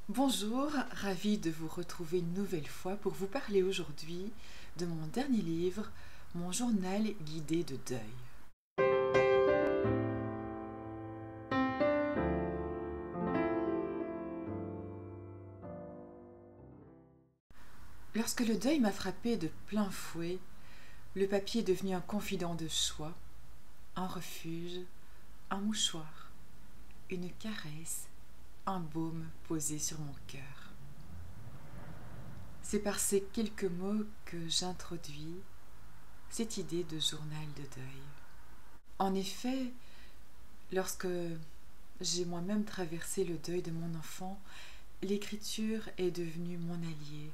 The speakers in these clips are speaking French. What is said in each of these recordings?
Bonjour, ravie de vous retrouver une nouvelle fois pour vous parler aujourd'hui de mon dernier livre, mon journal guidé de deuil. Lorsque le deuil m'a frappé de plein fouet, le papier est devenu un confident de choix, un refuge, un mouchoir, une caresse, un baume posé sur mon cœur. C'est par ces quelques mots que j'introduis cette idée de journal de deuil. En effet, lorsque j'ai moi-même traversé le deuil de mon enfant, l'écriture est devenue mon allié.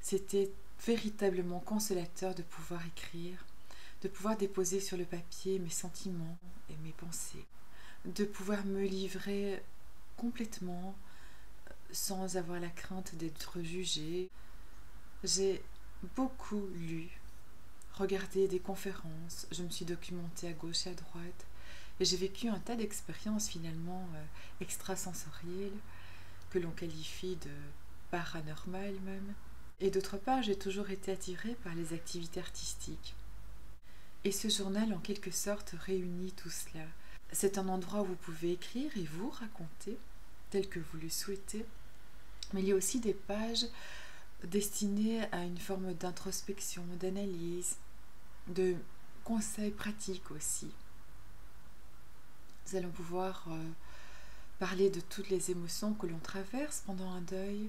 C'était véritablement consolateur de pouvoir écrire, de pouvoir déposer sur le papier mes sentiments et mes pensées, de pouvoir me livrer complètement sans avoir la crainte d'être jugée. J'ai beaucoup lu, regardé des conférences, je me suis documentée à gauche et à droite, et j'ai vécu un tas d'expériences finalement extrasensorielles que l'on qualifie de paranormales même. Et d'autre part, j'ai toujours été attirée par les activités artistiques. Et ce journal, en quelque sorte, réunit tout cela. C'est un endroit où vous pouvez écrire et vous raconter, tel que vous le souhaitez. Mais il y a aussi des pages destinées à une forme d'introspection, d'analyse, de conseils pratiques aussi. Nous allons pouvoir parler de toutes les émotions que l'on traverse pendant un deuil,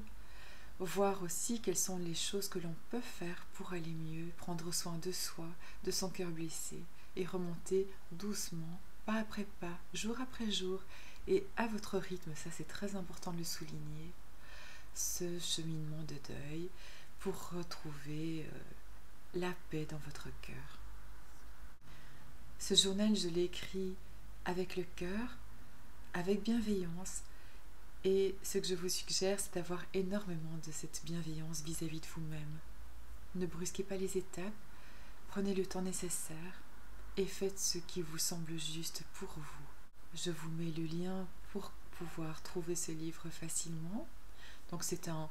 voir aussi quelles sont les choses que l'on peut faire pour aller mieux, prendre soin de soi, de son cœur blessé, et remonter doucement, pas après pas, jour après jour, et à votre rythme, ça c'est très important de le souligner, ce cheminement de deuil pour retrouver la paix dans votre cœur. Ce journal, je l'ai écrit avec le cœur, avec bienveillance, et ce que je vous suggère, c'est d'avoir énormément de cette bienveillance vis-à-vis de vous-même. Ne brusquez pas les étapes, prenez le temps nécessaire et faites ce qui vous semble juste pour vous. Je vous mets le lien pour pouvoir trouver ce livre facilement. Donc c'est un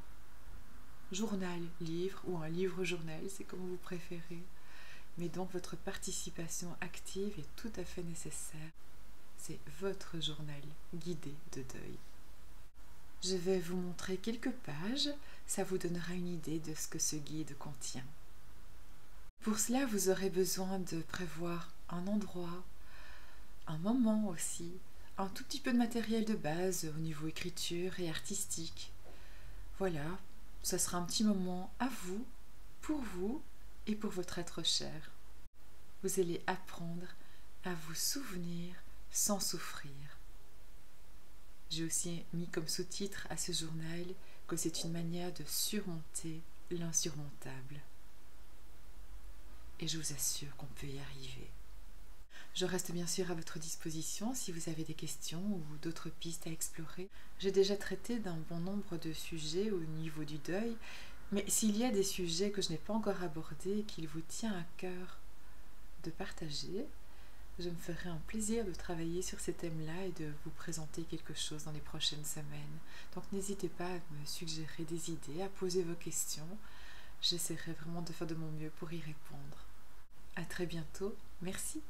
journal-livre ou un livre-journal, c'est comme vous préférez. Mais donc votre participation active est tout à fait nécessaire. C'est votre journal guidé de deuil. Je vais vous montrer quelques pages, ça vous donnera une idée de ce que ce guide contient. Pour cela, vous aurez besoin de prévoir un endroit, un moment aussi, un tout petit peu de matériel de base au niveau écriture et artistique. Voilà, ce sera un petit moment à vous et pour votre être cher. Vous allez apprendre à vous souvenir sans souffrir. J'ai aussi mis comme sous-titre à ce journal que c'est une manière de surmonter l'insurmontable. Et je vous assure qu'on peut y arriver. Je reste bien sûr à votre disposition si vous avez des questions ou d'autres pistes à explorer. J'ai déjà traité d'un bon nombre de sujets au niveau du deuil, mais s'il y a des sujets que je n'ai pas encore abordés et qu'il vous tient à cœur de partager, je me ferai un plaisir de travailler sur ces thèmes-là et de vous présenter quelque chose dans les prochaines semaines. Donc n'hésitez pas à me suggérer des idées, à poser vos questions. J'essaierai vraiment de faire de mon mieux pour y répondre. À très bientôt. Merci.